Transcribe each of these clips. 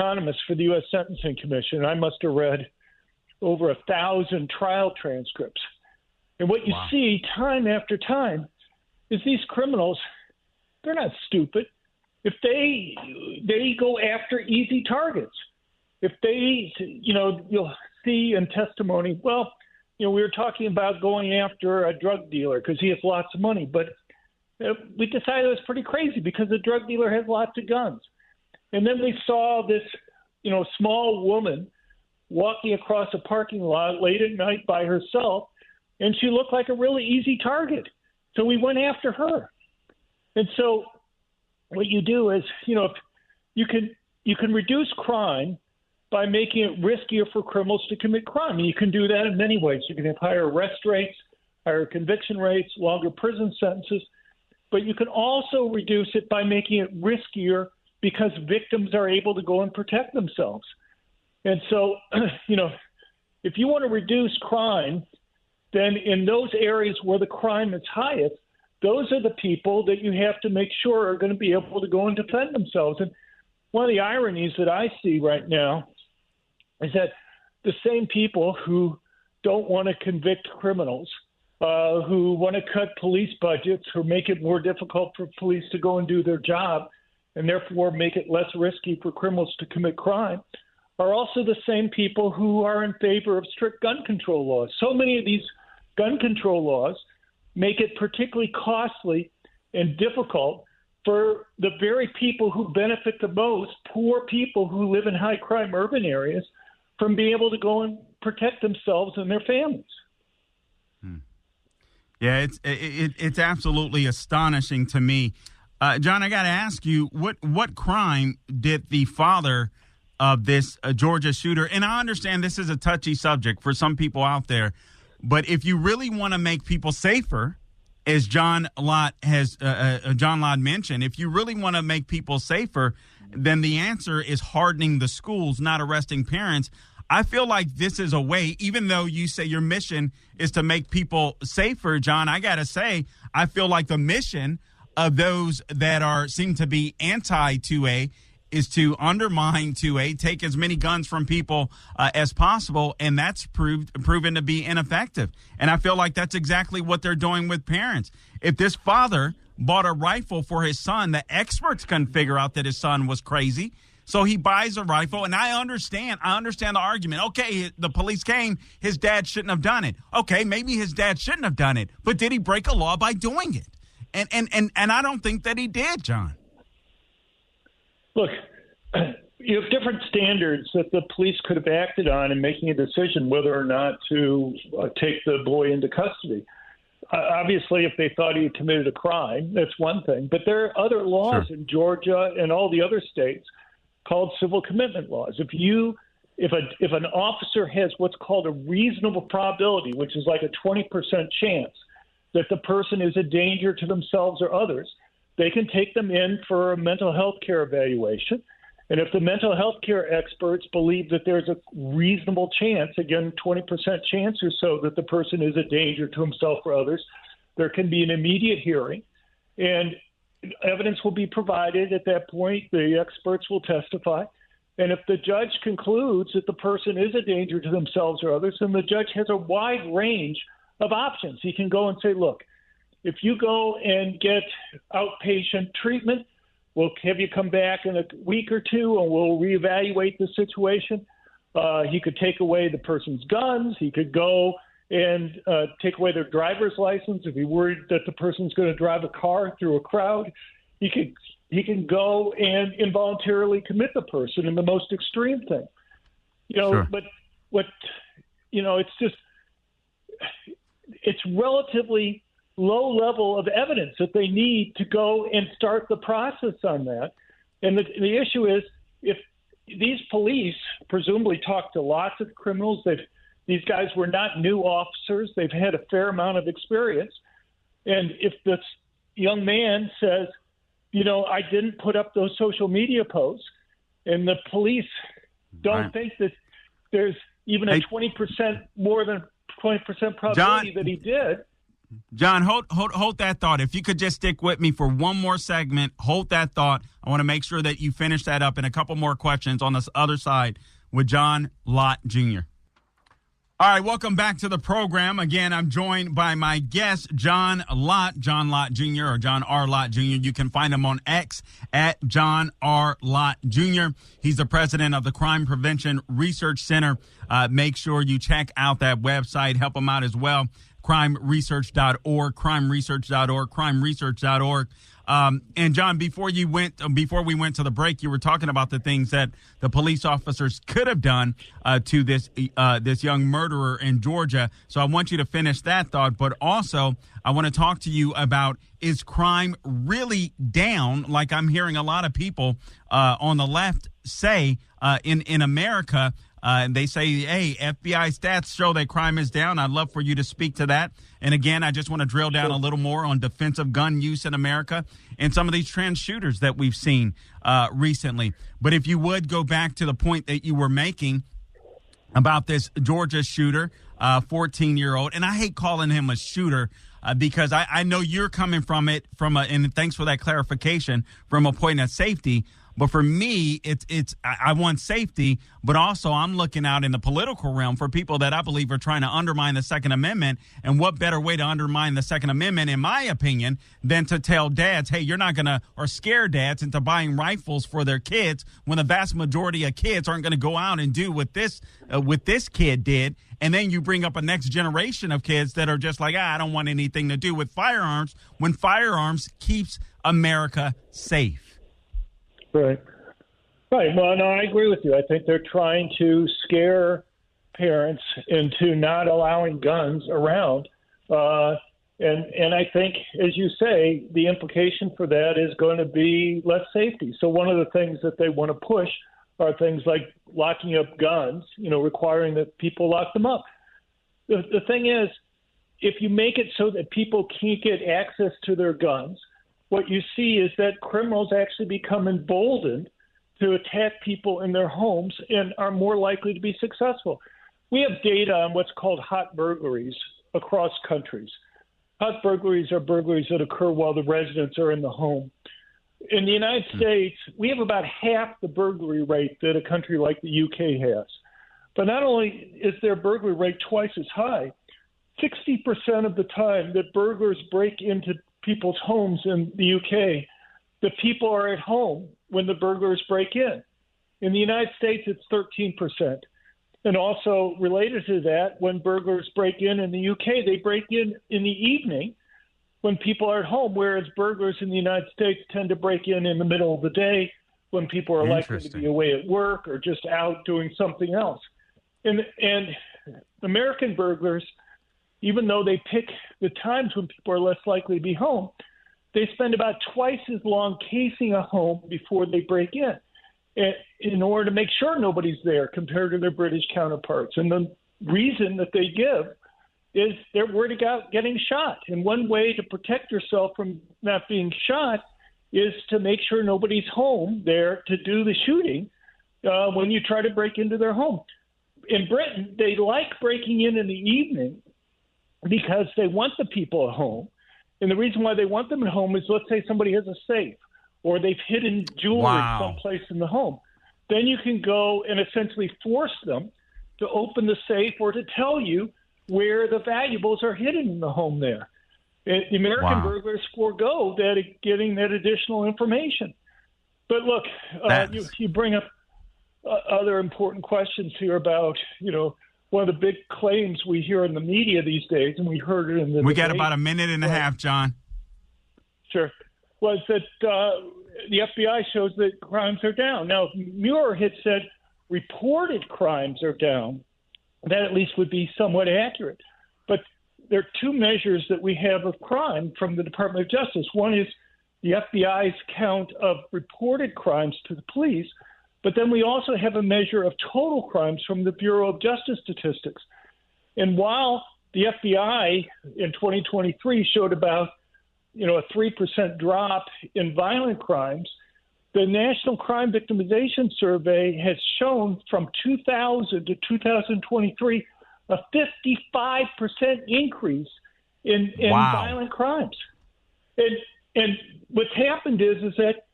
economist for the U.S. Sentencing Commission. I must have read over 1,000 trial transcripts. And what you see time after time is these criminals, they're not stupid. If they go after easy targets, if they, you'll see in testimony, we were talking about going after a drug dealer because he has lots of money, but we decided it was pretty crazy because the drug dealer has lots of guns. And then we saw this, small woman walking across a parking lot late at night by herself, and she looked like a really easy target. So we went after her. And so what you do is, if you can reduce crime by making it riskier for criminals to commit crime. And you can do that in many ways. You can have higher arrest rates, higher conviction rates, longer prison sentences. But you can also reduce it by making it riskier because victims are able to go and protect themselves. And so, if you want to reduce crime, then in those areas where the crime is highest, those are the people that you have to make sure are going to be able to go and defend themselves. And one of the ironies that I see right now is that the same people who don't want to convict criminals, who want to cut police budgets, who make it more difficult for police to go and do their job, and therefore make it less risky for criminals to commit crime, are also the same people who are in favor of strict gun control laws. So many of these gun control laws make it particularly costly and difficult for the very people who benefit the most, poor people who live in high crime urban areas, from being able to go and protect themselves and their families. Yeah, it's absolutely astonishing to me. John, I got to ask you, what crime did the father of this Georgia shooter, and I understand this is a touchy subject for some people out there, but if you really want to make people safer, as John Lott mentioned, if you really want to make people safer, then the answer is hardening the schools, not arresting parents. I feel like this is a way, even though you say your mission is to make people safer, John, I got to say, I feel like the mission of those that seem to be anti-2A is to undermine 2A, take as many guns from people as possible, and that's proven to be ineffective. And I feel like that's exactly what they're doing with parents. If this father bought a rifle for his son, the experts couldn't figure out that his son was crazy. So he buys a rifle, and I understand the argument. Okay, the police came, his dad shouldn't have done it. Okay, maybe his dad shouldn't have done it, but did he break a law by doing it? And I don't think that he did, John. Look, you have different standards that the police could have acted on in making a decision whether or not to take the boy into custody. Obviously, if they thought he had committed a crime, that's one thing. But there are other laws in Georgia and all the other states called civil commitment laws. If an officer has what's called a reasonable probability, which is like a 20% chance that the person is a danger to themselves or others, they can take them in for a mental health care evaluation. And if the mental health care experts believe that there's a reasonable chance, again, 20% chance or so, that the person is a danger to himself or others, there can be an immediate hearing. And evidence will be provided at that point. The experts will testify. And if the judge concludes that the person is a danger to themselves or others, then the judge has a wide range of options. He can go and say, look, if you go and get outpatient treatment, we'll have you come back in a week or two and we'll reevaluate the situation. He could take away the person's guns. He could go and take away their driver's license if he's worried that the person's going to drive a car through a crowd. He can go and involuntarily commit the person in the most extreme thing. Sure. But it's relatively low level of evidence that they need to go and start the process on that. And the issue is, if these police presumably talk to lots of criminals, these guys were not new officers. They've had a fair amount of experience. And if this young man says, I didn't put up those social media posts, and the police don't think that there's even a 20% more than 20% probability that he did, John, hold that thought. If you could just stick with me for one more segment, hold that thought. I want to make sure that you finish that up and a couple more questions on this other side with John Lott Jr. All right, welcome back to the program. Again, I'm joined by my guest, John Lott Jr. or John R. Lott Jr. You can find him on X at John R. Lott Jr. He's the president of the Crime Prevention Research Center. Make sure you check out that website. Help him out as well. crimeresearch.org, crimeresearch.org. And John, before we went to the break, you were talking about the things that the police officers could have done to this young murderer in Georgia. So I want you to finish that thought, but also I want to talk to you about, is crime really down? Like I'm hearing a lot of people on the left say in America. And they say, hey, FBI stats show that crime is down. I'd love for you to speak to that. And again, I just want to drill down a little more on defensive gun use in America and some of these trans shooters that we've seen recently. But if you would go back to the point that you were making about this Georgia shooter, 14-year-old, and I hate calling him a shooter because I know you're coming from it and thanks for that clarification, from a point of safety. But for me, I want safety, but also I'm looking out in the political realm for people that I believe are trying to undermine the Second Amendment. And what better way to undermine the Second Amendment, in my opinion, than to tell dads, hey, you're not going to, or scare dads into buying rifles for their kids when the vast majority of kids aren't going to go out and do what this kid did. And then you bring up a next generation of kids that are just like, I don't want anything to do with firearms, when firearms keeps America safe. Right. Well, no, I agree with you. I think they're trying to scare parents into not allowing guns around. And I think, as you say, the implication for that is going to be less safety. So one of the things that they want to push are things like locking up guns, requiring that people lock them up. The thing is, if you make it so that people can't get access to their guns, what you see is that criminals actually become emboldened to attack people in their homes and are more likely to be successful. We have data on what's called hot burglaries across countries. Hot burglaries are burglaries that occur while the residents are in the home. In the United States, we have about half the burglary rate that a country like the UK has. But not only is their burglary rate twice as high, 60% of the time that burglars break into people's homes in the UK, the people are at home when the burglars break in. In the United States, it's 13%. And also related to that, when burglars break in the UK, they break in the evening when people are at home, whereas burglars in the United States tend to break in the middle of the day when people are likely to be away at work or just out doing something else. And American burglars, even though they pick the times when people are less likely to be home, they spend about twice as long casing a home before they break in order to make sure nobody's there compared to their British counterparts. And the reason that they give is they're worried about getting shot. And one way to protect yourself from not being shot is to make sure nobody's home there to do the shooting when you try to break into their home. In Britain, they like breaking in the evening because they want the people at home. And the reason why they want them at home is, let's say somebody has a safe or they've hidden jewelry someplace in the home. Then you can go and essentially force them to open the safe or to tell you where the valuables are hidden in the home there. The American burglars forego getting that additional information. But look, you bring up other important questions here about, one of the big claims we hear in the media these days, and we heard it in the We got about a minute and a half, John. Sure. Was that the FBI shows that crimes are down. Now, if Muir had said reported crimes are down, that at least would be somewhat accurate. But there are two measures that we have of crime from the Department of Justice. One is the FBI's count of reported crimes to the police, but then we also have a measure of total crimes from the Bureau of Justice Statistics. And while the FBI in 2023 showed about a 3% drop in violent crimes, the National Crime Victimization Survey has shown from 2000 to 2023 a 55% increase in violent crimes. And what's happened is that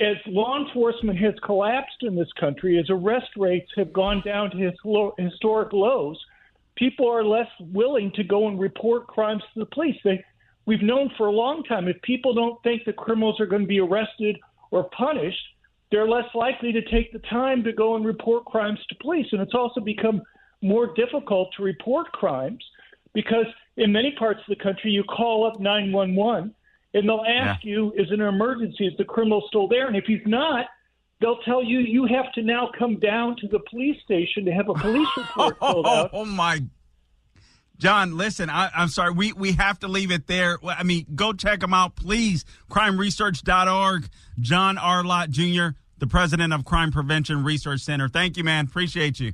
as law enforcement has collapsed in this country, as arrest rates have gone down to historic lows, people are less willing to go and report crimes to the police. We've known for a long time, if people don't think the criminals are going to be arrested or punished, they're less likely to take the time to go and report crimes to police. And it's also become more difficult to report crimes because in many parts of the country, you call up 911 and they'll ask you, is it an emergency? Is the criminal still there? And if he's not, they'll tell you you have to now come down to the police station to have a police report filled out. Oh, my. John, listen, I'm sorry. We have to leave it there. I mean, go check them out, please. Crimeresearch.org. John R. Lott Jr., the president of Crime Prevention Research Center. Thank you, man. Appreciate you.